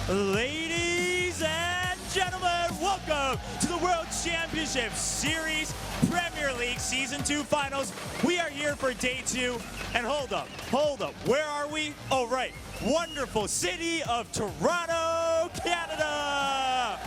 Ladies and gentlemen, welcome to the World Championship Series Premier League Season 2 Finals. We are here for Day 2, and hold up, where are we? Oh right, wonderful city of Toronto, Canada!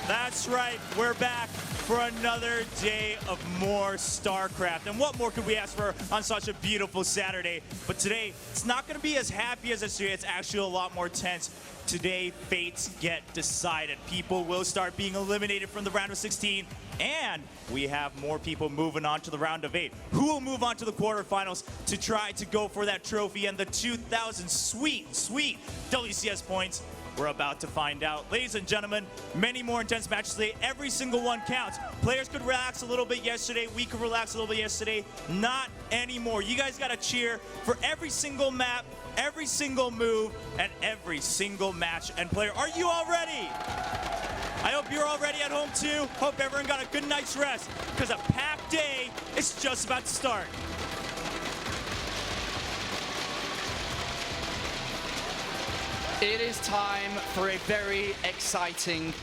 That's right, we're back for another day of more StarCraft. And what more could we ask for on such a beautiful Saturday? But today, it's not going to be as happy as yesterday. It's actually a lot more tense. Today, fates get decided. People will start being eliminated from the round of 16. And we have more people moving on to the round of 8. Who will move on to the quarterfinals to try to go for that trophy and the 2,000 sweet WCS points? We're about to find out. Ladies and gentlemen, many more intense matches today. Every single one counts. Players could relax a little bit yesterday. We could relax a little bit yesterday. Not anymore. You guys got to cheer for every single map, every single move, and every single match and player. Are you all ready? I hope you're all ready at home too. Hope everyone got a good night's rest, because a packed day is just about to start. It is time for a very exciting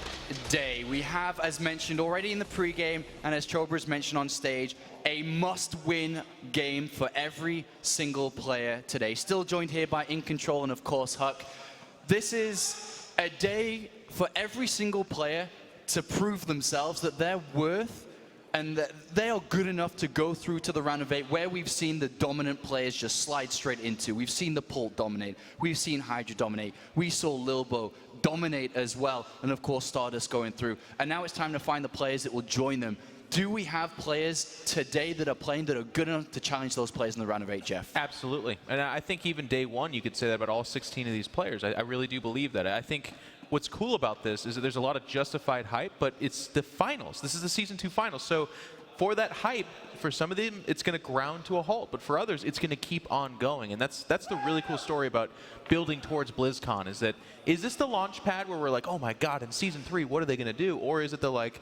day. We have, as mentioned already in the pregame, and as Chobra's mentioned on stage, a must-win game for every single player today. Still joined here by In Control and, of course, Huck. This is a day for every single player to prove themselves that they're worth and that they are good enough to go through to the round of 8, where we've seen the dominant players just slide straight into. We've seen the Pult dominate. We've seen Hydra dominate. We saw Lilbo dominate as well. And of course, Stardust going through. And now it's time to find the players that will join them. Do we have players today that are playing that are good enough to challenge those players in the round of 8, Jeff? Absolutely. And I think even day 1, you could say that about all 16 of these players. I really do believe that. I think what's cool about this is that there's a lot of justified hype, but it's the finals. This is the Season 2 finals. So for that hype, for some of them, it's going to ground to a halt. But for others, it's going to keep on going. And that's the really cool story about building towards BlizzCon, is this the launch pad where we're like, oh my God, in Season 3, what are they going to do? Or is it the, like,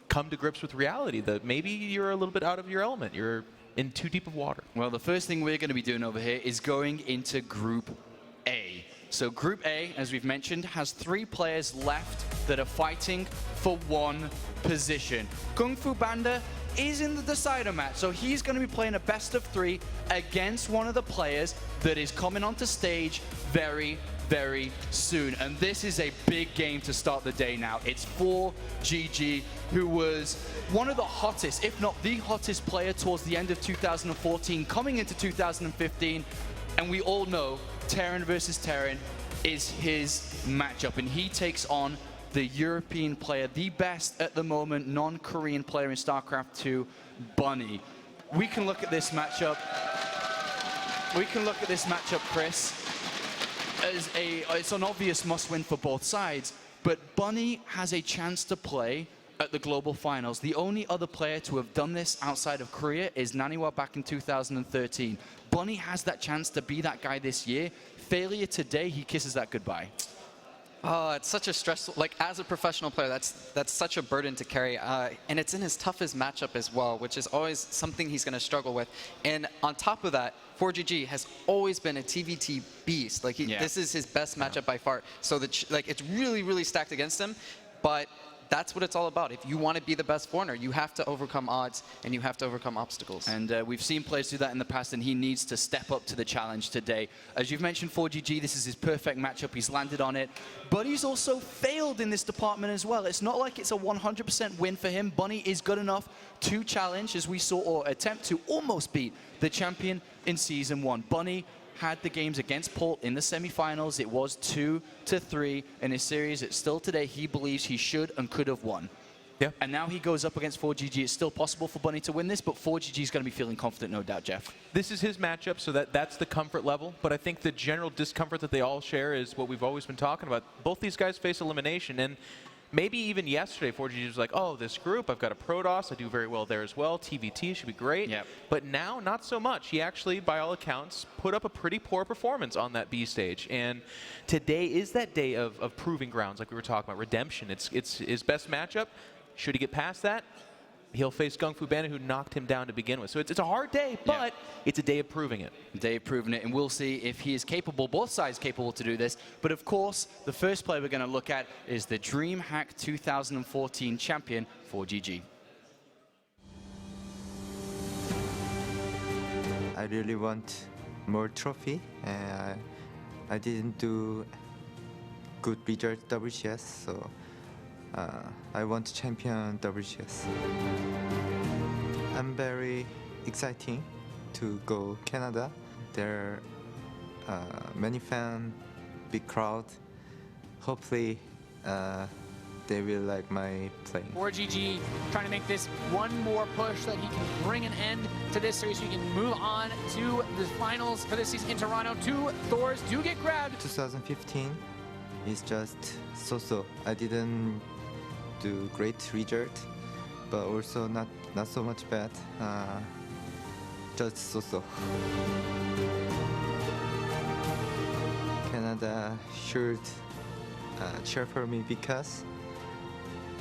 come to grips with reality that maybe you're a little bit out of your element? You're in too deep of water. Well, the first thing we're going to be doing over here is going into Group A. So Group A, as we've mentioned, has 3 players left that are fighting for 1 position. Kung Fu Panda is in the decider match, so he's going to be playing a best of 3 against one of the players that is coming onto stage very soon. And this is a big game to start the day now. It's ForGG, who was one of the hottest, if not the hottest player towards the end of 2014, coming into 2015. And we all know Terran versus Terran is his matchup, and he takes on the European player, the best at the moment non-Korean player in StarCraft 2, Bunny. We can look at this matchup. Chris, as it's an obvious must-win for both sides, but Bunny has a chance to play at the global finals. The only other player to have done this outside of Korea is Naniwa back in 2013. Bunny has that chance to be that guy this year. Failure today, he kisses that goodbye. Oh, it's such a stressful, like as a professional player, that's such a burden to carry. And it's in his toughest matchup as well, which is always something he's going to struggle with. And on top of that, ForGG has always been a TvT beast. Like this is his best matchup by far. So it's really stacked against him. But that's what it's all about. If you want to be the best foreigner, you have to overcome odds and you have to overcome obstacles. And we've seen players do that in the past, and he needs to step up to the challenge today. As you've mentioned, ForGG, this is his perfect matchup. He's landed on it, but he's also failed in this department as well. It's not like it's a 100% win for him. Bunny is good enough to challenge, as we saw, or attempt to almost beat the champion in Season 1. Bunny had the games against Paul in the semifinals. It was 2-3 in his series. It's still today he believes he should and could have won. Yeah. And now he goes up against ForGG. It's still possible for Bunny to win this, but ForGG is going to be feeling confident, no doubt, Jeff. This is his matchup, so that's the comfort level. But I think the general discomfort that they all share is what we've always been talking about. Both these guys face elimination, and maybe even yesterday, ForGG was like, oh, this group, I've got a Protoss, I do very well there as well. TvT should be great. Yep. But now, not so much. He actually, by all accounts, put up a pretty poor performance on that B stage. And today is that day of proving grounds, like we were talking about, redemption. It's his best matchup. Should he get past that, he'll face Gung Fu Bandit, who knocked him down to begin with. So it's a hard day, but it's a day of proving it. Day of proving it, and we'll see if he is capable, both sides capable to do this. But of course, the first player we're going to look at is the DreamHack 2014 champion, ForGG. I really want more trophy, and I didn't do good result WCS, so I want to champion WCS. I'm very exciting to go Canada. There are many fans, big crowd. Hopefully they will like my playing. ForGG trying to make this one more push so that he can bring an end to this series so he can move on to the finals for this season in Toronto. 2 Thors do get grabbed. 2015 is just so-so. I didn't do great result, but also not so much bad. Just so-so. Canada should cheer for me because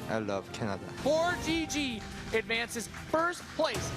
I love Canada. ForGG advances first place.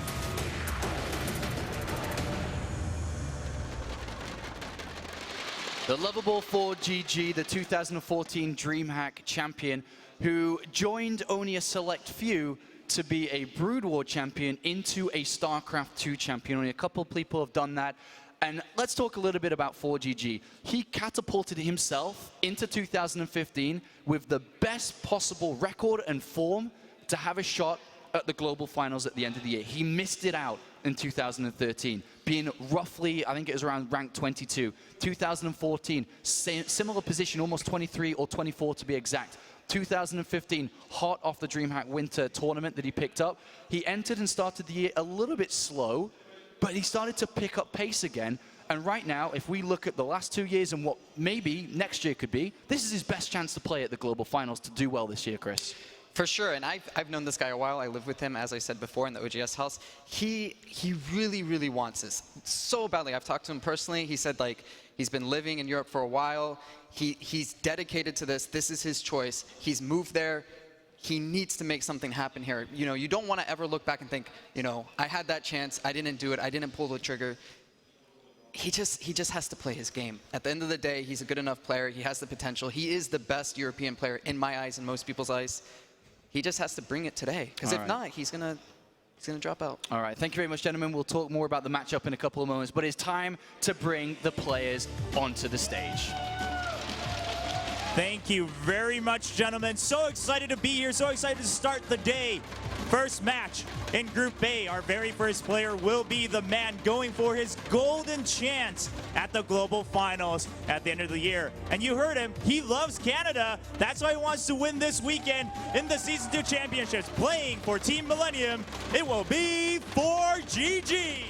The lovable ForGG, the 2014 DreamHack champion, who joined only a select few to be a Brood War champion into a StarCraft 2 champion. Only a couple of people have done that. And let's talk a little bit about ForGG. He catapulted himself into 2015 with the best possible record and form to have a shot at the global finals at the end of the year. He missed it out in 2013, being roughly, I think it was around rank 22. 2014, similar position, almost 23 or 24 to be exact. 2015, hot off the DreamHack Winter tournament that he picked up. He entered and started the year a little bit slow, but he started to pick up pace again. And right now, if we look at the last 2 years and what maybe next year could be, this is his best chance to play at the global finals to do well this year, Chris. For sure, and I've known this guy a while. I live with him, as I said before, in the OGS house. He really, really wants this so badly. I've talked to him personally. He said, like, he's been living in Europe for a while. He's dedicated to this. This is his choice. He's moved there. He needs to make something happen here. You know, you don't want to ever look back and think, you know, I had that chance. I didn't do it. I didn't pull the trigger. He just has to play his game. At the end of the day, he's a good enough player. He has the potential. He is the best European player in my eyes and most people's eyes. He just has to bring it today, because if not, he's gonna drop out. All right, thank you very much, gentlemen. We'll talk more about the matchup in a couple of moments, but it's time to bring the players onto the stage. Thank you very much, gentlemen. So excited to be here, so excited to start the day. First match in Group A. Our very first player will be the man going for his golden chance at the global finals at the end of the year. And you heard him, he loves Canada. That's why he wants to win this weekend in the Season 2 Championships. Playing for Team Millennium, it will be ForGG.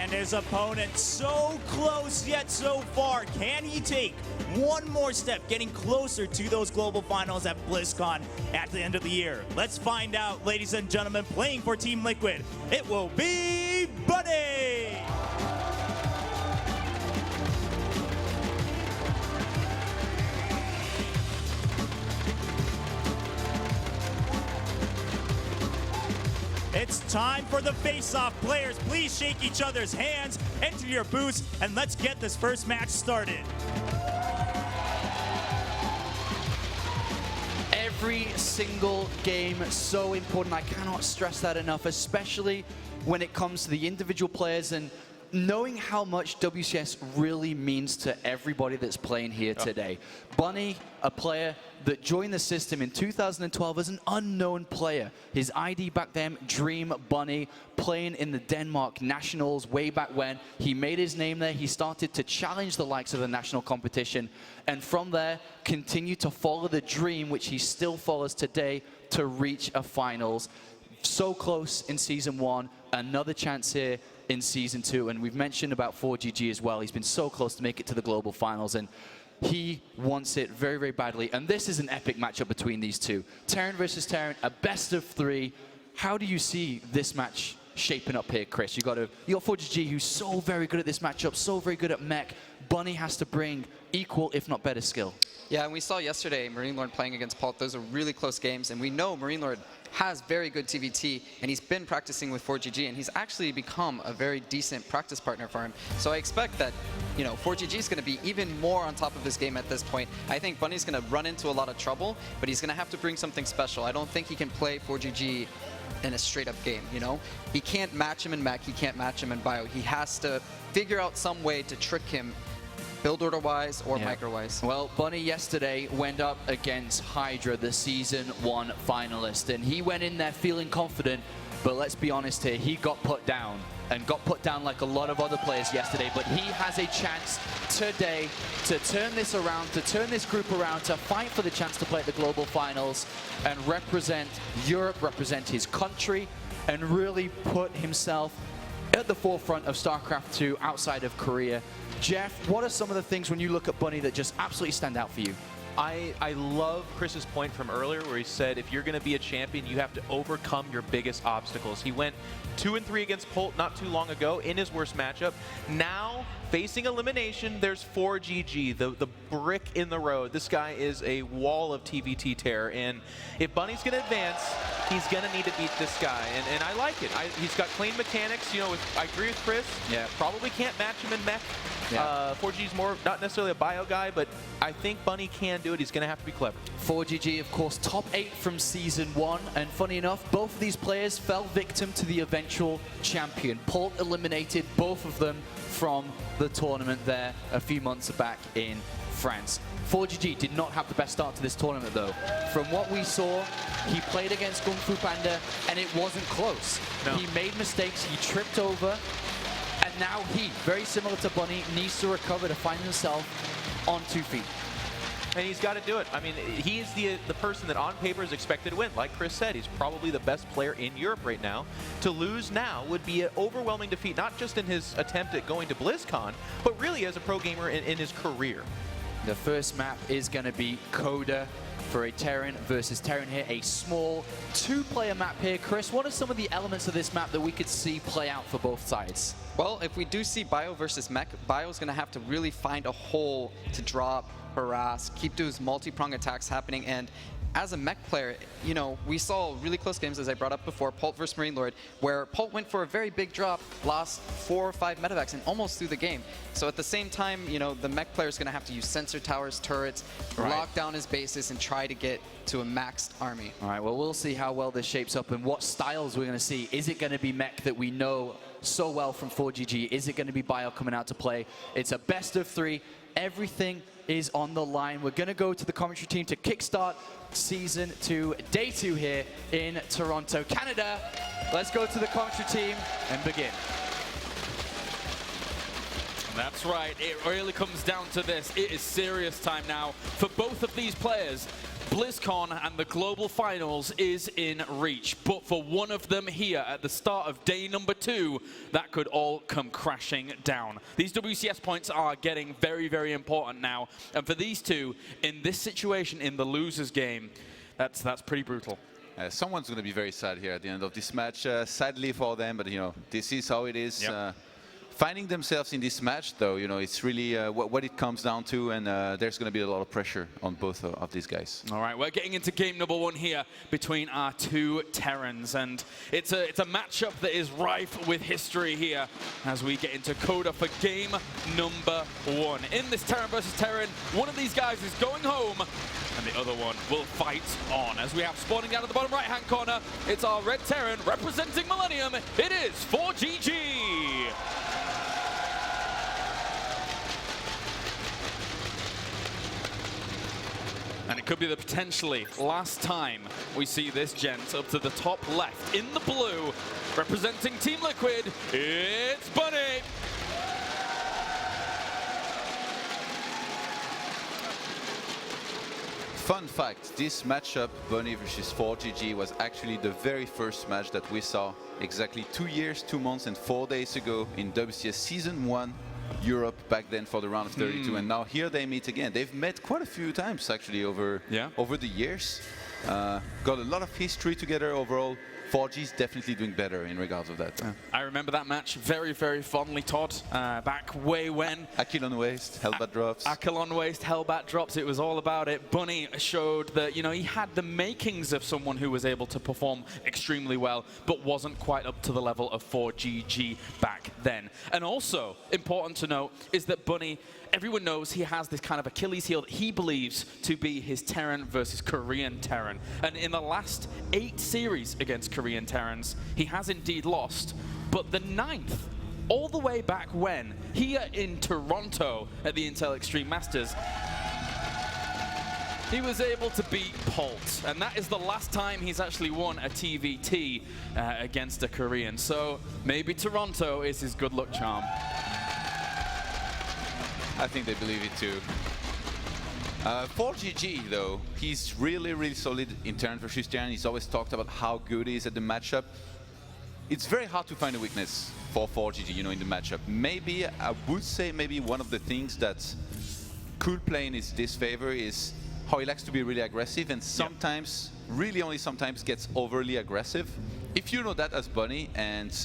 His opponent so close yet so far. Can he take one more step, getting closer to those global finals at BlizzCon at the end of the year? Let's find out, ladies and gentlemen. Playing for Team Liquid, it will be Bunny. It's time for the face-off. Players, please shake each other's hands, enter your booths, and let's get this first match started. Every single game so important. I cannot stress that enough, especially when it comes to the individual players. And knowing how much WCS really means to everybody that's playing here today. Bunny, a player that joined the system in 2012 as an unknown player. His ID back then, Dream Bunny, playing in the Denmark Nationals way back when. He made his name there. He started to challenge the likes of the national competition. And from there, continued to follow the dream, which he still follows today, to reach a finals. So close in Season 1, another chance here in Season 2, and we've mentioned about ForGG as well. He's been so close to make it to the global finals, and he wants it very, very badly. And this is an epic matchup between these two. Terran versus Terran, a best of 3. How do you see this match shaping up here, Chris? You got ForGG, who's so very good at this matchup, so very good at mech. Bunny has to bring equal, if not better, skill. Yeah, and we saw yesterday Marine Lord playing against Pult. Those are really close games, and we know Marine Lord has very good TvT, and he's been practicing with ForGG, and he's actually become a very decent practice partner for him. So I expect that, you know, ForGG is going to be even more on top of his game at this point. I think Bunny's going to run into a lot of trouble, but he's going to have to bring something special. I don't think he can play ForGG in a straight-up game, you know? He can't match him in mech, he can't match him in bio. He has to figure out some way to trick him build order-wise or micro-wise. Well, Bunny yesterday went up against Hydra, the Season 1 finalist, and he went in there feeling confident, but let's be honest here, he got put down, and got put down like a lot of other players yesterday, but he has a chance today to turn this around, to turn this group around, to fight for the chance to play at the global finals, and represent Europe, represent his country, and really put himself at the forefront of StarCraft 2 outside of Korea. Jeff, what are some of the things when you look at Bunny that just absolutely stand out for you? I love Chris's point from earlier where he said if you're going to be a champion, you have to overcome your biggest obstacles. He went 2-3 against Pult not too long ago in his worst matchup. Now, facing elimination, there's ForGG, the brick in the road. This guy is a wall of TvT terror, and if Bunny's going to advance, he's going to need to beat this guy, and I like it. He's got clean mechanics. You know, I agree with Chris. Yeah. Probably can't match him in mech. Yeah. ForGG's more, not necessarily a bio guy, but I think Bunny can do it. He's going to have to be clever. ForGG, of course, top 8 from Season 1, and funny enough, both of these players fell victim to the eventual champion. Pult eliminated both of them from the tournament there a few months back in France. ForGG did not have the best start to this tournament, though. From what we saw, he played against Kung Fu Panda, and it wasn't close. No. He made mistakes, he tripped over, and now he, very similar to Bunny, needs to recover to find himself on 2 feet. And he's got to do it. I mean, he is the person that on paper is expected to win. Like Chris said, he's probably the best player in Europe right now. To lose now would be an overwhelming defeat, not just in his attempt at going to BlizzCon, but really as a pro gamer in his career. The first map is going to be Coda for a Terran versus Terran here, a small 2-player map here. Chris, what are some of the elements of this map that we could see play out for both sides? Well, if we do see bio versus mech, bio's going to have to really find a hole to drop, harass, keep those multi-prong attacks happening, and as a mech player, you know, we saw really close games, as I brought up before, Pult versus Marine Lord, where Pult went for a very big drop, lost 4 or 5 medevacs, and almost threw the game. So at the same time, you know, the mech player is going to have to use sensor towers, turrets, lock down his bases, and try to get to a maxed army. All right, well, we'll see how well this shapes up and what styles we're going to see. Is it going to be mech that we know so well from ForGG? Is it going to be bio coming out to play? It's a best of 3. Everything is on the line. We're going to go to the commentary team to kickstart Season 2, Day 2 here in Toronto, Canada. Let's go to the commentary team and begin. That's right, it really comes down to this. It is serious time now for both of these players. BlizzCon and the global finals is in reach, but for one of them here at the start of day number 2, that could all come crashing down. These WCS points are getting very, very important now, and for these two, in this situation, in the loser's game, that's pretty brutal. Someone's going to be very sad here at the end of this match, sadly for them, but you know, this is how it is. Yep. Finding themselves in this match, though, you know, it's really what it comes down to, and there's going to be a lot of pressure on both of these guys. All right, we're getting into game number 1 here between our 2 Terrans, and it's a matchup that is rife with history here as we get into Coda for game number 1. In this Terran versus Terran, one of these guys is going home, and the other one will fight on. As we have spawning down at the bottom right-hand corner, it's our red Terran representing Millennium. It is ForGG. And it could be the potentially last time we see this gent. Up to the top left in the blue, representing Team Liquid, it's Bunny. Fun fact, this matchup, Bunny versus ForGG, was actually the very first match that we saw exactly 2 years, 2 months and 4 days ago in WCS Season 1 Europe, back then for the round of 32. And now here they meet again. They've met quite a few times actually over the years. Got a lot of history together overall. ForGG is definitely doing better in regards of that. I remember that match very, very fondly, Todd, back way when. Akill on waist, Hellbat drops. Akill on waist, Hellbat drops, it was all about it. Bunny showed that, you know, he had the makings of someone who was able to perform extremely well, but wasn't quite up to the level of ForGG back then. And also, important to note, is that Bunny, everyone knows he has this kind of Achilles heel that he believes to be his Terran versus Korean Terran. And in the last 8 series against Korean Terrans, he has indeed lost. But the 9th, all the way back when, here in Toronto at the Intel Extreme Masters, he was able to beat Polt. And that is the last time he's actually won a TvT against a Korean. So maybe Toronto is his good luck charm. I think they believe it too. ForGG though, he's really, really solid in Terran versus Terran. He's always talked about how good he is at the matchup. It's very hard to find a weakness for ForGG, you know, in the matchup. Maybe, I would say maybe one of the things that could play in his disfavor is how he likes to be really aggressive and sometimes, really only sometimes, gets overly aggressive. If you know that as Bunny and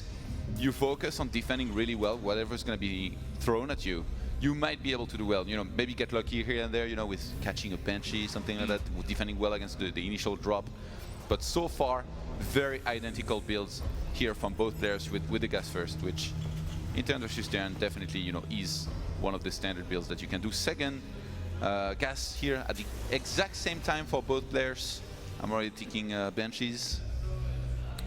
you focus on defending really well, whatever's going to be thrown at you, you might be able to do well. You know, maybe get lucky here and there, you know, with catching a Banshee, something like that, defending well against the initial drop. But so far, very identical builds here from both players with the gas first, which in Terran versus Terran definitely, you know, is one of the standard builds that you can do. Second, gas here at the exact same time for both players. I'm already taking Banshees.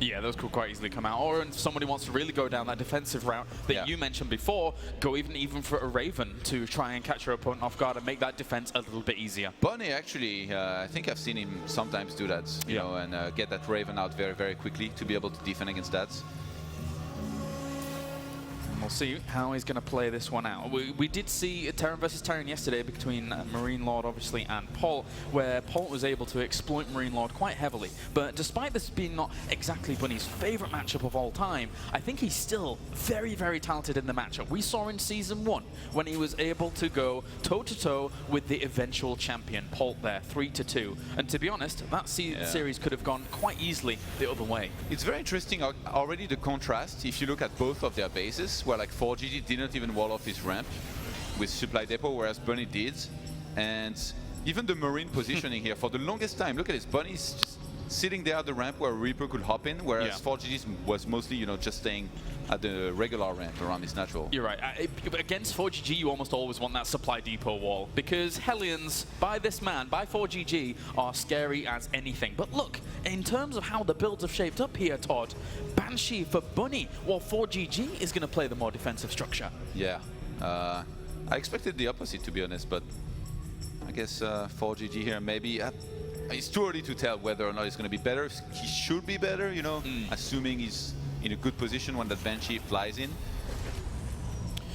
Yeah, those could quite easily come out. Or if somebody wants to really go down that defensive route that you mentioned before, go even for a Raven to try and catch your opponent off guard and make that defense a little bit easier. Bunny actually, I think I've seen him sometimes do that, you know, and get that Raven out very, very quickly to be able to defend against that. We'll see how he's going to play this one out. We did see Terran versus Terran yesterday between Marine Lord, obviously, and Polt, where Polt was able to exploit Marine Lord quite heavily. But despite this being not exactly Bunny's favorite matchup of all time, I think he's still very, very talented in the matchup. We saw in Season 1 when he was able to go toe-to-toe with the eventual champion, Polt there, 3-2. And to be honest, that series could have gone quite easily the other way. It's very interesting already the contrast, if you look at both of their bases, where like ForGG didn't even wall off his ramp with Supply Depot, whereas Bunny did. And even the Marine positioning here, for the longest time, look at this, Bunny's just sitting there at the ramp where Reaper could hop in, whereas ForGG was mostly, you know, just staying at the regular ramp around his natural. You're right. Against ForGG, you almost always want that Supply Depot wall, because Hellions, by this man, by ForGG, are scary as anything. But look, in terms of how the builds have shaped up here, Todd, Banshee for Bunny, while ForGG is going to play the more defensive structure. Yeah. I expected the opposite, to be honest, but I guess ForGG here, maybe... it's too early to tell whether or not he's going to be better. He should be better, you know, assuming he's in a good position when that Banshee flies in.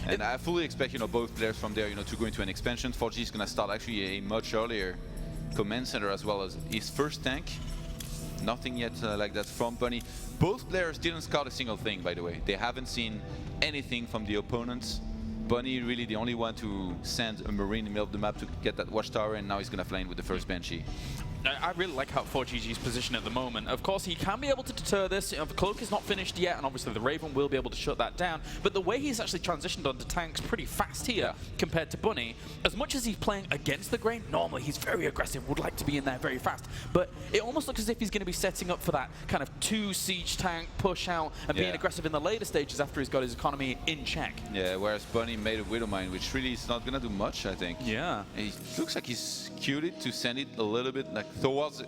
And I fully expect, you know, both players from there, you know, to go into an expansion. ForGG is going to start actually a much earlier command center as well as his first tank. Nothing yet like that from Bunny. Both players didn't scout a single thing, by the way. They haven't seen anything from the opponents. Bunny really the only one to send a Marine in the middle of the map to get that watchtower, and now he's going to fly in with the first Banshee. I really like how ForGG's position at the moment. Of course, he can be able to deter this. You know, the Cloak is not finished yet, and obviously the Raven will be able to shut that down. But the way he's actually transitioned onto tanks pretty fast here compared to Bunny, as much as he's playing against the grain, normally he's very aggressive, would like to be in there very fast. But it almost looks as if he's going to be setting up for that kind of 2 siege tank push out and being aggressive in the later stages after he's got his economy in check. Yeah, whereas Bunny made a Widowmine, which really is not going to do much, I think. Yeah. It looks like he's queued it to send it a little bit like towards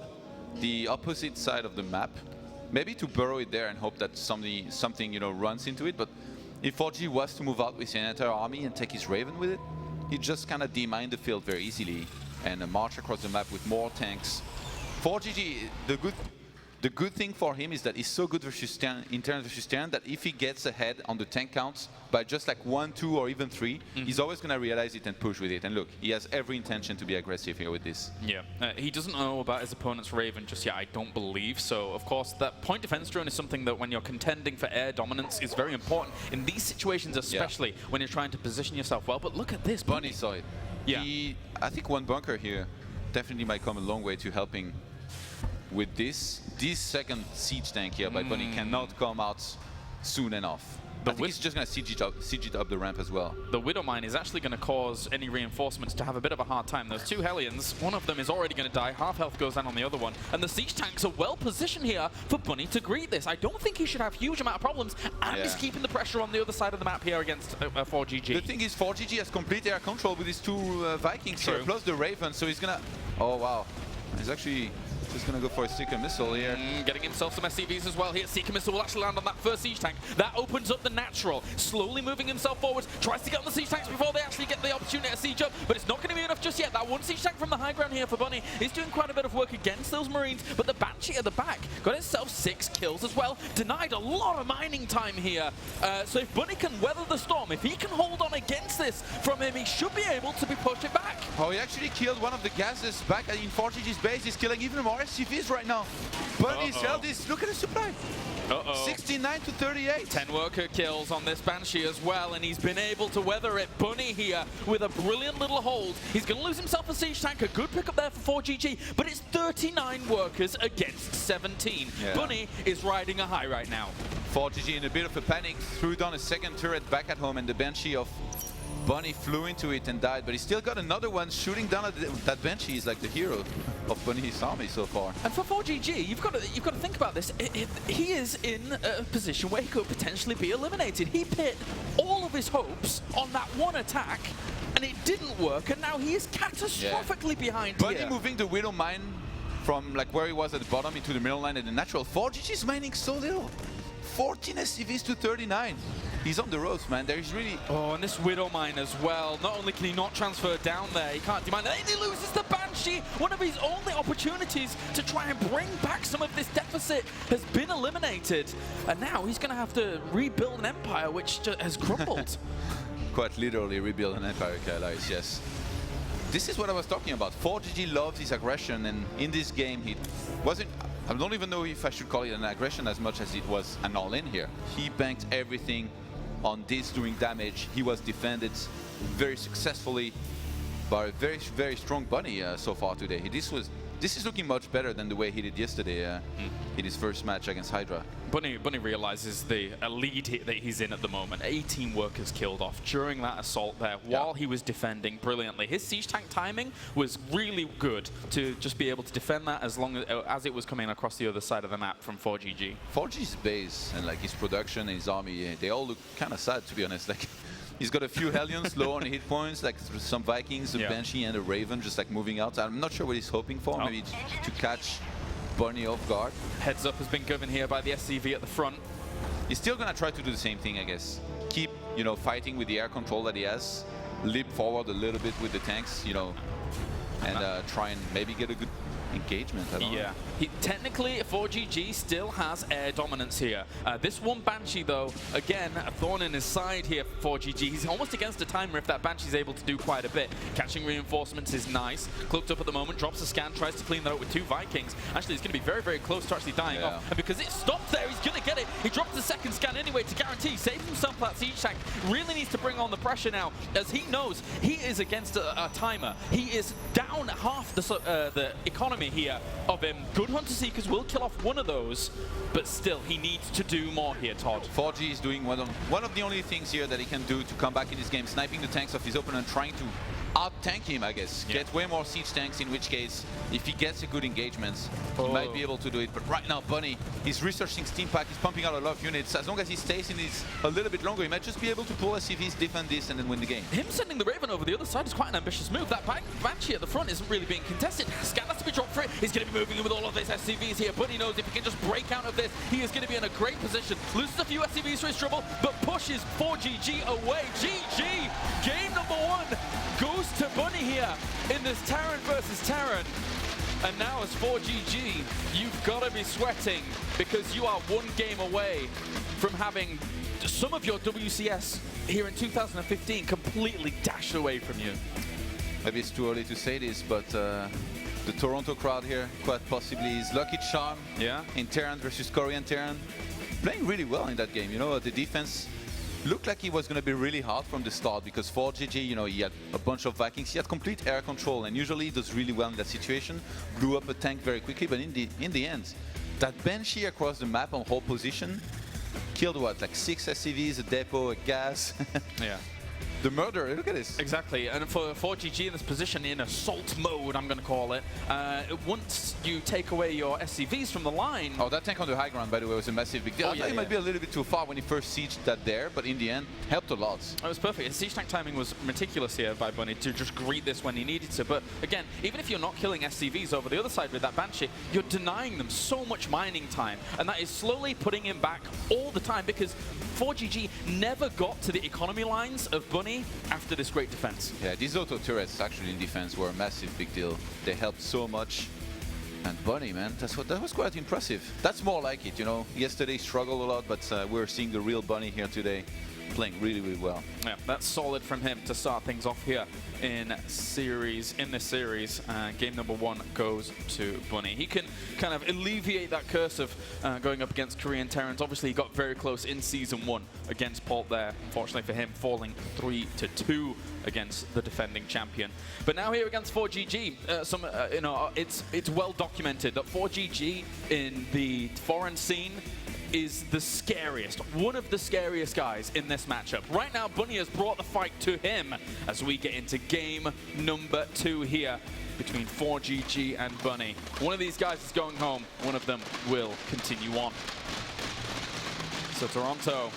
the opposite side of the map, maybe to burrow it there and hope that something you know runs into it. But if ForGG was to move out with an entire army and take his Raven with it, he just kind of demined the field very easily. and march across the map with more tanks. ForGG, the good thing for him is that he's so good versus Stern, in turn versus Stern, that if he gets ahead on the tank counts by just like 1, 2, or even 3, he's always going to realize it and push with it. And look, he has every intention to be aggressive here with this. Yeah, he doesn't know about his opponent's Raven just yet, I don't believe. So, of course, that point defense drone is something that when you're contending for air dominance is very important. In these situations especially, when you're trying to position yourself well. But look at this. Bunny saw it. Yeah. I think one bunker here definitely might come a long way to helping with this. This second siege tank here by Bunny cannot come out soon enough. I think he's just going to siege it up the ramp as well. The Widow Mine is actually going to cause any reinforcements to have a bit of a hard time. Those 2 Hellions, one of them is already going to die, half health goes down on the other one, and the siege tanks are well positioned here for Bunny to greet this. I don't think he should have huge amount of problems, and he's keeping the pressure on the other side of the map here against ForGG. The thing is, ForGG has complete air control with his 2 Vikings here, plus the Raven, so he's going to... Oh, wow. He's actually just going to go for a Seeker Missile here. Getting himself some SCVs as well here. Seeker Missile will actually land on that first siege tank. That opens up the natural. Slowly moving himself forward. Tries to get on the siege tanks before they actually get the opportunity to siege up. But it's not going to be enough just yet. That one siege tank from the high ground here for Bunny is doing quite a bit of work against those Marines. But the Banshee at the back got itself 6 kills as well. Denied a lot of mining time here. So if Bunny can weather the storm, if he can hold on against this from him, he should be able to be pushed it back. Oh, he actually killed one of the gases back in ForGG's base. He's killing even more SCVs right now. Bunny's held this. Look at the supply. 69 to 38. 10 worker kills on this Banshee as well, and he's been able to weather it. Bunny here with a brilliant little hold. He's going to lose himself a siege tank. A good pickup there for ForGG, but it's 39 workers against 17. Yeah. Bunny is riding a high right now. ForGG in a bit of a panic, threw down a second turret back at home, and the Banshee of Bunny flew into it and died, but he still got another one shooting down at that Banshee. Is like the hero of Bunny's army so far. And for ForGG, you've got to think about this. He is in a position where he could potentially be eliminated. He put all of his hopes on that one attack, and it didn't work, and now he is catastrophically behind Bunny here. moving the Widow Mine from like where he was at the bottom into the middle line at the natural. ForGG is mining so little. 14 SCVs to 39. He's on the ropes, man. There's really... Oh, and this Widow Mine as well. Not only can he not transfer down there, he can't demand... And he loses the Banshee! One of his only opportunities to try and bring back some of this deficit has been eliminated. And now he's going to have to rebuild an empire which has crumbled. Quite literally rebuild an empire, Kailash, yes. This is what I was talking about. ForGG loves his aggression, and in this game he wasn't... I don't even know if I should call it an aggression as much as it was an all-in here. He banked everything on this doing damage. He was defended very successfully by a very, very strong Bunny so far today. This is looking much better than the way he did yesterday in his first match against Hydra. Bunny realizes the lead that he's in at the moment. 18 workers killed off during that assault there while he was defending brilliantly. His siege tank timing was really good to just be able to defend that as long as it was coming across the other side of the map from ForGG. ForGG's base and like his production and his army, they all look kind of sad, to be honest. Like, he's got a few Hellions low on hit points, like some Vikings, a Banshee and a Raven just like moving out. I'm not sure what he's hoping for, maybe to catch Bunny off guard. Heads up has been given here by the SCV at the front. He's still gonna try to do the same thing, I guess. Keep, you know, fighting with the air control that he has. Leap forward a little bit with the tanks, you know, and try and maybe get a good engagement. I don't know. Technically, ForGG still has air dominance here. This one Banshee, though, again, a thorn in his side here for ForGG. He's almost against a timer if that Banshee's able to do quite a bit. Catching reinforcements is nice. Cloaked up at the moment, drops a scan, tries to clean that up with 2 Vikings. Actually, he's going to be very, very close to actually dying off. And because it stops there, he's going to get it. He drops the second scan anyway to guarantee. Saves himself that siege tank. Really needs to bring on the pressure now, as he knows he is against a timer. He is down half the economy here of him. Good Hunter Seekers will kill off one of those, but still, he needs to do more here, Todd. ForGG is doing one of the only things here that he can do to come back in this game, sniping the tanks of his opponent, trying to out-tank him, I guess. Get way more siege tanks, in which case, if he gets a good engagement, he might be able to do it. But right now, Bunny, he's researching Steam Pack, he's pumping out a lot of units. As long as he stays in this a little bit longer, he might just be able to pull SCVs, defend this, and then win the game. Him sending the Raven over the other side is quite an ambitious move. That Banshee at the front isn't really being contested. Scan has to be dropped for it. He's going to be moving in with all of his SCVs here. Bunny knows if he can just break out of this, he is going to be in a great position. Loses a few SCVs for his trouble, but pushes ForGG away. GG! Game number 1. goes to Bunny here in this Terran versus Terran. And now as ForGG, you've got to be sweating because you are one game away from having some of your WCS here in 2015 completely dashed away from you. Maybe it's too early to say this, but the Toronto crowd here, quite possibly his lucky charm in Terran versus Korean Terran. Playing really well in that game, you know, the defense looked like it was going to be really hard from the start because ForGG, you know, he had a bunch of Vikings, he had complete air control and usually he does really well in that situation, blew up a tank very quickly, but in the end, that Banshee across the map on whole position killed what, like 6 SCVs, a depot, a gas. Yeah. The murderer, look at this. Exactly, and for ForGG in this position, in assault mode, I'm going to call it, once you take away your SCVs from the line... Oh, that tank on the high ground, by the way, was a massive big deal. I thought it might be a little bit too far when he first sieged that there, but in the end, helped a lot. It was perfect. His siege tank timing was meticulous here by Bunny to just greet this when he needed to. But again, even if you're not killing SCVs over the other side with that Banshee, you're denying them so much mining time, and that is slowly putting him back all the time because ForGG never got to the economy lines of Bunny after this great defense. Yeah, these auto turrets actually in defense were a massive big deal. They helped so much. And Bunny, man, that was quite impressive. That's more like it, you know. Yesterday struggled a lot, but we're seeing the real Bunny here today, playing really, really well. Yeah, that's solid from him to start things off here in this series. Game number 1 goes to Bunny. He can kind of alleviate that curse of going up against Korean Terrans. Obviously, he got very close in Season 1 against Palt there. Unfortunately for him, falling 3-2 against the defending champion. But now here against ForGG, you know, it's well documented that ForGG in the foreign scene is the scariest, one of the scariest guys in this matchup. Right now, Bunny has brought the fight to him as we get into game number 2 here between ForGG and Bunny. One of these guys is going home, one of them will continue on. So Toronto,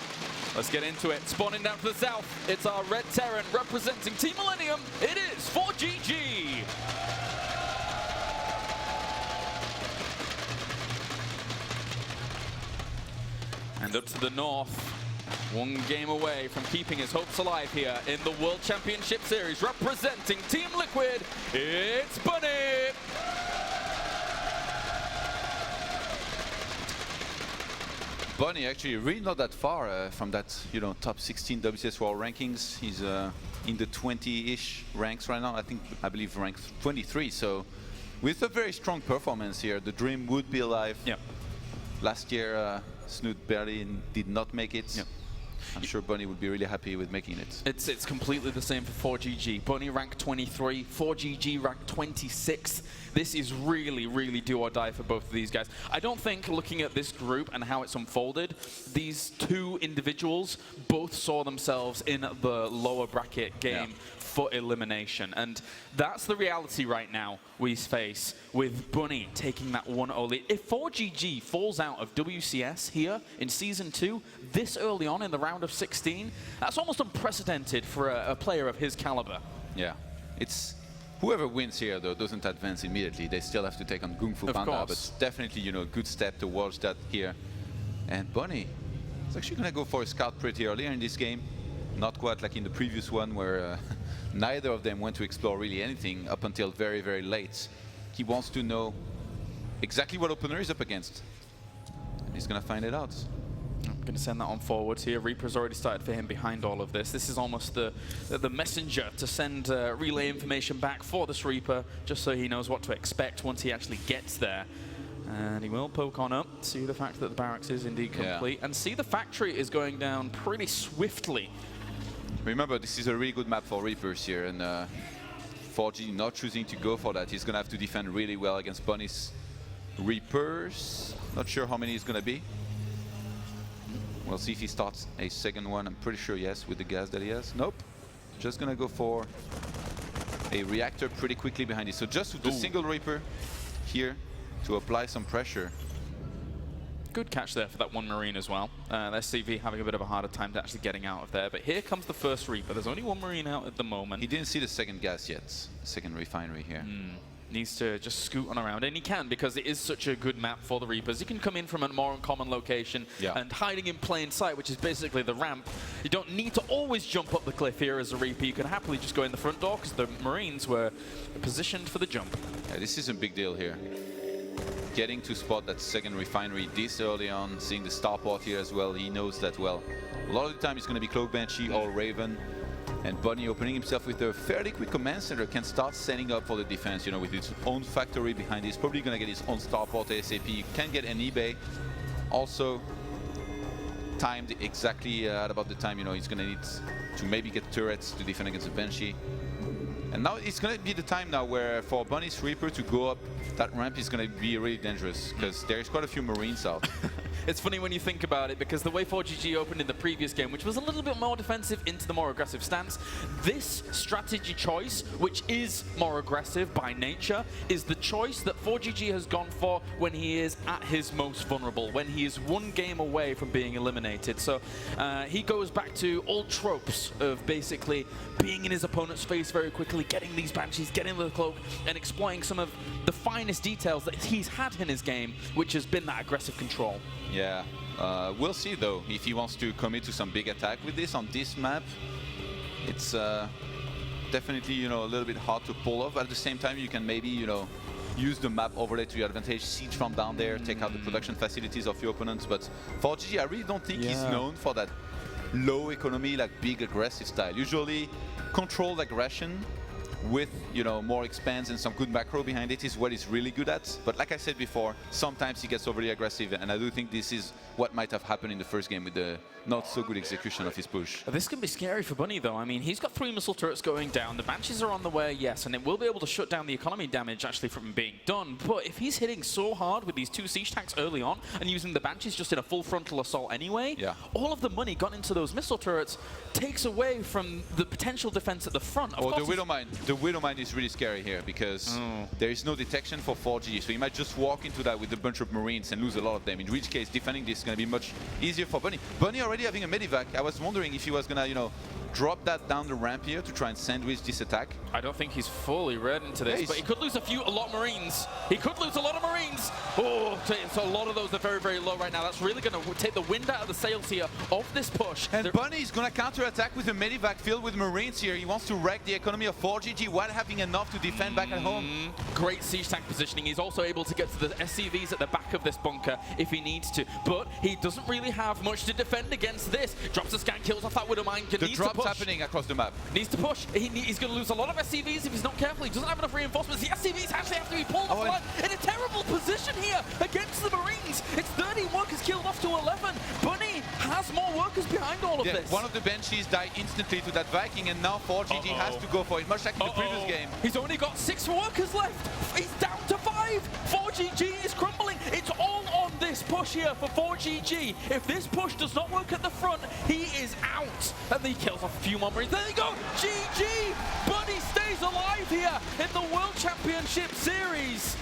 let's get into it. Spawning down to the south, it's our Red Terran representing Team Millennium. It is ForGG. And up to the north, one game away from keeping his hopes alive here in the World Championship Series, representing Team Liquid, it's Bunny! Bunny actually really not that far from that, you know, top 16 WCS World rankings. He's in the 20-ish ranks right now. I believe ranked 23. So with a very strong performance here, the dream would be alive. Yeah. Last year, Snoot barely did not make it. Yep. I'm sure Bunny would be really happy with making it. It's completely the same for ForGG. Bunny ranked 23, ForGG ranked 26. This is really, really do or die for both of these guys. I don't think, looking at this group and how it's unfolded, these two individuals both saw themselves in the lower bracket game for elimination. And that's the reality right now we face with Bunny taking that 1-0 lead. If ForGG falls out of WCS here in Season 2, this early on in the round of 16, that's almost unprecedented for a player of his caliber. Yeah, it's whoever wins here though doesn't advance immediately. They still have to take on Kung Fu Panda, but definitely, you know, a good step towards that here. And Bunny is actually gonna go for a scout pretty earlier in this game. Not quite like in the previous one where neither of them went to explore really anything up until very, very late. He wants to know exactly what opener he's up against. And he's gonna find it out. I'm going to send that on forwards here. Reaper's already started for him behind all of this. This is almost the messenger to send relay information back for this Reaper, just so he knows what to expect once he actually gets there. And he will poke on up, see the fact that the barracks is indeed complete, and see the factory is going down pretty swiftly. Remember, this is a really good map for Reapers here, and ForGG not choosing to go for that. He's going to have to defend really well against Bunny's Reapers. Not sure how many it's going to be. We'll see if he starts a second one. I'm pretty sure yes, with the gas that he has. Nope. Just going to go for a reactor pretty quickly behind it. So just with the single Reaper here to apply some pressure. Good catch there for that one Marine as well. SCV having a bit of a harder time to actually getting out of there. But here comes the first Reaper. There's only one Marine out at the moment. He didn't see the second gas yet. Second refinery here. needs to just scoot on around, and he can because it is such a good map for the Reapers. He can come in from a more uncommon location and hiding in plain sight, which is basically the ramp. You don't need to always jump up the cliff here as a Reaper. You can happily just go in the front door because the Marines were positioned for the jump. Yeah, this is a big deal here. Getting to spot that second refinery this early on, seeing the starport here as well, he knows that well. A lot of the time it's going to be Cloak Banshee or Raven, and Bunny opening himself with a fairly quick command center can start setting up for the defense, you know, with its own factory behind it. He's probably going to get his own starport ASAP. Can get an eBay. Also timed exactly at about the time, you know, he's going to need to maybe get turrets to defend against the Banshee. And now it's going to be the time now where for Bunny's Reaper to go up that ramp is going to be really dangerous because there's quite a few Marines out. It's funny when you think about it because the way ForGG opened in the previous game, which was a little bit more defensive into the more aggressive stance, this strategy choice, which is more aggressive by nature, is the choice that ForGG has gone for when he is at his most vulnerable, when he is one game away from being eliminated. So he goes back to old tropes of basically being in his opponent's face very quickly, getting these Banshees, getting the cloak, and exploiting some of the finest details that he's had in his game, which has been that aggressive control. Yeah, we'll see though if he wants to commit to some big attack with this on this map. It's definitely, you know, a little bit hard to pull off. At the same time, you can maybe, you know, use the map overlay to your advantage, siege from down there, take out the production facilities of your opponents. But for ForGG, I really don't think he's known for that low economy, like big aggressive style. Usually, controlled aggression with, you know, more expanse and some good macro behind it is what he's really good at. But like I said before, sometimes he gets overly aggressive, and I do think this is what might have happened in the first game with the not so good execution of his push. This can be scary for Bunny though. I mean, he's got 3 missile turrets going down. The Banshees are on the way, yes, and it will be able to shut down the economy damage actually from being done. But if he's hitting so hard with these 2 siege tanks early on and using the Banshees just in a full frontal assault anyway, all of the money got into those missile turrets takes away from the potential defense at the front. Of course, the Widowmine is really scary here because there is no detection for ForGG, so he might just walk into that with a bunch of Marines and lose a lot of them, in which case defending this is going to be much easier for Bunny. Bunny already having a medivac. I was wondering if he was going to, you know, drop that down the ramp here to try and sandwich this attack. I don't think he's fully read into this, but he could lose a lot of Marines. He could lose a lot of Marines. Oh, so a lot of those are very, very low right now. That's really going to take the wind out of the sails here of this push. And Bunny is going to counter-attack with a medivac filled with Marines here. He wants to wreck the economy of ForGG while having enough to defend back at home. Great siege tank positioning. He's also able to get to the SCVs at the back of this bunker if he needs to. But he doesn't really have much to defend against this. Drops a scan, kills off that Widowmine. The drop's happening across the map. Needs to push. He's going to lose a lot of SCVs if he's not careful. He doesn't have enough reinforcements. The SCVs actually have to be pulled off in a terrible position here against the Marines. It's 13 workers killed off to 11. Bunny has more workers behind all of this. One of the Banshees died instantly to that Viking, and now ForGG has to go for it, much like in the previous game. He's only got 6 workers left. He's down to 5. ForGG is crumbling. It's all on this push here for ForGG. If this push does not work at the front, he is out. And he kills off a few more Marines. There you go. GG. Bunny stays alive here in the World Championship Series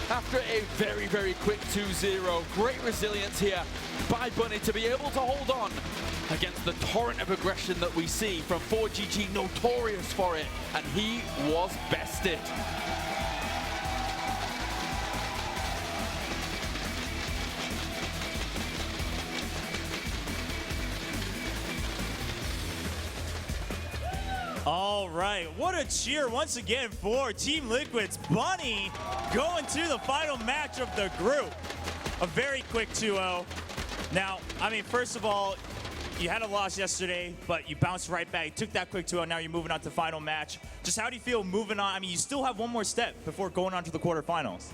after a very, very quick 2-0. Great resilience here by Bunny to be able to hold on against the torrent of aggression that we see from ForGG, notorious for it, and he was bested. All right, what a cheer once again for Team Liquid's Bunny going to the final match of the group. A very quick 2-0. Now, I mean, first of all, you had a loss yesterday, but you bounced right back. You took that quick 2-0, now you're moving on to the final match. Just how do you feel moving on? I mean, you still have one more step before going on to the quarterfinals.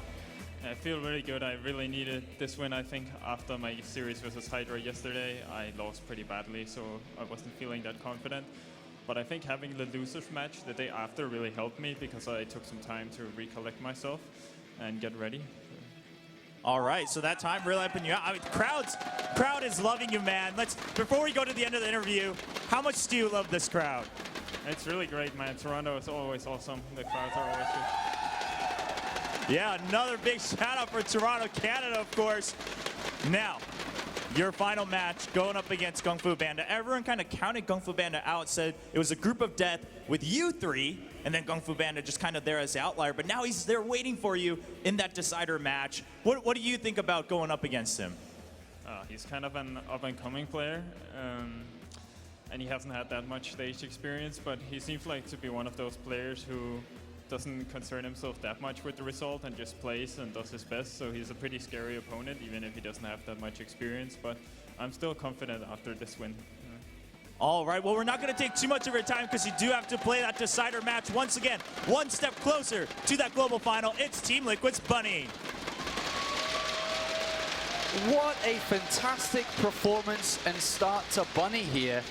I feel really good. I really needed this win. I think after my series versus Hydra yesterday, I lost pretty badly, so I wasn't feeling that confident. But I think having the losers match the day after really helped me because I took some time to recollect myself and get ready. All right, so that time really helping you out. I mean, crowd is loving you, man. Before we go to the end of the interview, how much do you love this crowd? It's really great, man. Toronto is always awesome. The crowds are always good. Yeah, another big shout out for Toronto, Canada, of course. Now, your final match going up against Kung Fu Panda. Everyone kind of counted Kung Fu Panda out, said it was a group of death with you 3 and then Kung Fu Panda just kind of there as the outlier. But now he's there waiting for you in that decider match. What do you think about going up against him? He's kind of an up-and-coming player, and he hasn't had that much stage experience, but he seems like to be one of those players who doesn't concern himself that much with the result and just plays and does his best. So he's a pretty scary opponent, even if he doesn't have that much experience. But I'm still confident after this win. All right, well, we're not going to take too much of your time because you do have to play that decider match once again. One step closer to that global final. It's Team Liquid's Bunny. What a fantastic performance and start to Bunny here.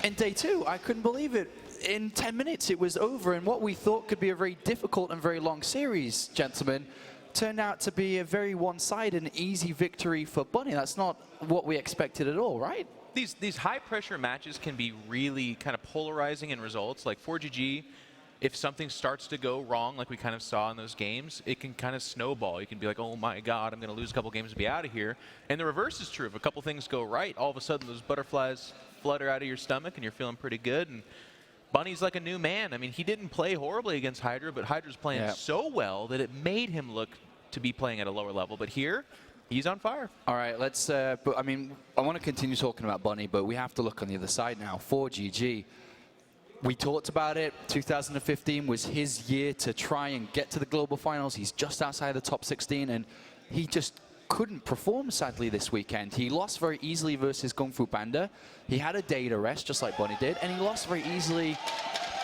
In day 2, I couldn't believe it. In 10 minutes, it was over, and what we thought could be a very difficult and very long series, gentlemen, turned out to be a very one-sided and easy victory for Bunny. That's not what we expected at all, right? These high-pressure matches can be really kind of polarizing in results. Like ForGG, if something starts to go wrong, like we kind of saw in those games, it can kind of snowball. You can be like, oh my God, I'm going to lose a couple games and be out of here. And the reverse is true. If a couple things go right, all of a sudden those butterflies flutter out of your stomach and you're feeling pretty good. And Bunny's like a new man. I mean, he didn't play horribly against Hydra, but Hydra's playing so well that it made him look to be playing at a lower level. But here, he's on fire. All right, let's, but I mean, I want to continue talking about Bunny, but we have to look on the other side now. ForGG. We talked about it. 2015 was his year to try and get to the global finals. He's just outside the top 16, and he just couldn't perform, sadly, this weekend. He lost very easily versus Kung Fu Panda. He had a day to rest, just like Bunny did, and he lost very easily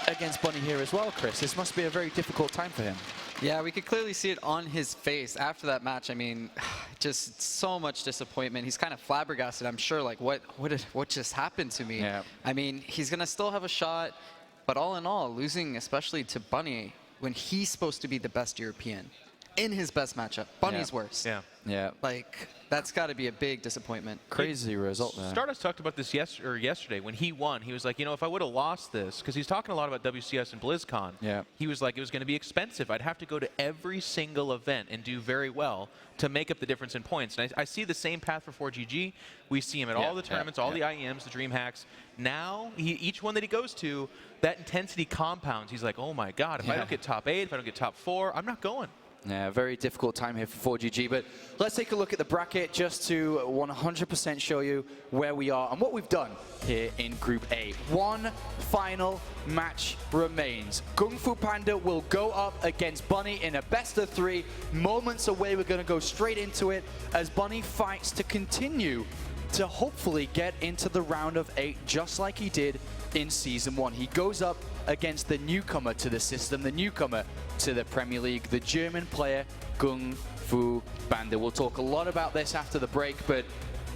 against Bunny here as well, Chris. This must be a very difficult time for him. Yeah, we could clearly see it on his face after that match. I mean, just so much disappointment. He's kind of flabbergasted, I'm sure, like, what just happened to me? Yeah. I mean, he's going to still have a shot, but all in all, losing especially to Bunny when he's supposed to be the best European in his best matchup. Bunny's worse. Yeah. Like, that's got to be a big disappointment. Crazy result there. Stardust talked about this yesterday when he won. He was like, you know, if I would have lost this, because he's talking a lot about WCS and BlizzCon. Yeah. He was like, it was going to be expensive. I'd have to go to every single event and do very well to make up the difference in points. And I see the same path for ForGG. We see him at all the tournaments, all the IEMs, the DreamHacks. Now, each one that he goes to, that intensity compounds. He's like, oh my God, if I don't get top 8, if I don't get top 4, I'm not going. Yeah, very difficult time here for ForGG, but let's take a look at the bracket just to 100% show you where we are and what we've done here in Group A. One final match remains. Kung Fu Panda will go up against Bunny in a best-of-3. Moments away, we're going to go straight into it as Bunny fights to continue to hopefully get into the round of 8 just like he did in Season 1. He goes up against the newcomer to the system, the newcomer to the Premier League, the German player Kung Fu Panda. We'll talk a lot about this after the break, but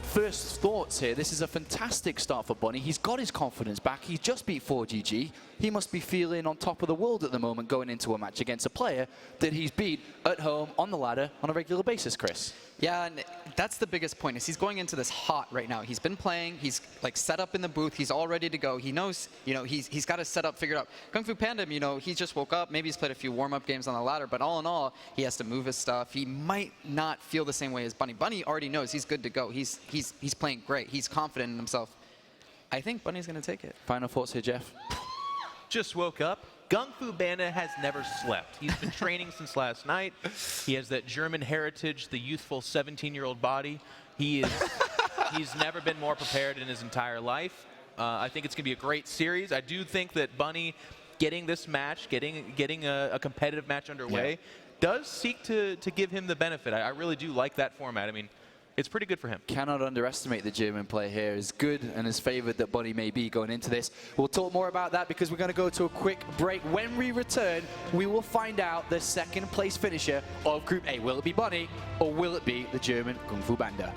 first thoughts here. This is a fantastic start for Bunny. He's got his confidence back. He's just beat ForGG. He must be feeling on top of the world at the moment going into a match against a player that he's beat at home on the ladder on a regular basis, Chris. Yeah, and that's the biggest point, is he's going into this hot right now. He's been playing, he's like set up in the booth, he's all ready to go. He knows, you know, he's got his setup figured out. Kung Fu Panda, you know, he just woke up, maybe he's played a few warm-up games on the ladder, but all in all, he has to move his stuff. He might not feel the same way as Bunny. Bunny already knows he's good to go. He's playing great. He's confident in himself. I think Bunny's going to take it. Final thoughts here, Jeff? Just woke up. Kung Fu Panda has never slept. He's been training since last night. He has that German heritage, the youthful 17-year-old body. He's never been more prepared in his entire life. I think it's going to be a great series. I do think that Bunny getting this match, getting a competitive match underway, does seek to give him the benefit. I really do like that format. I mean, it's pretty good for him. Cannot underestimate the German player here. As good and as favored that Bunny may be going into this. We'll talk more about that because we're going to go to a quick break. When we return, we will find out the second place finisher of Group A. Will it be Bunny or will it be the German Kung Fu Panda?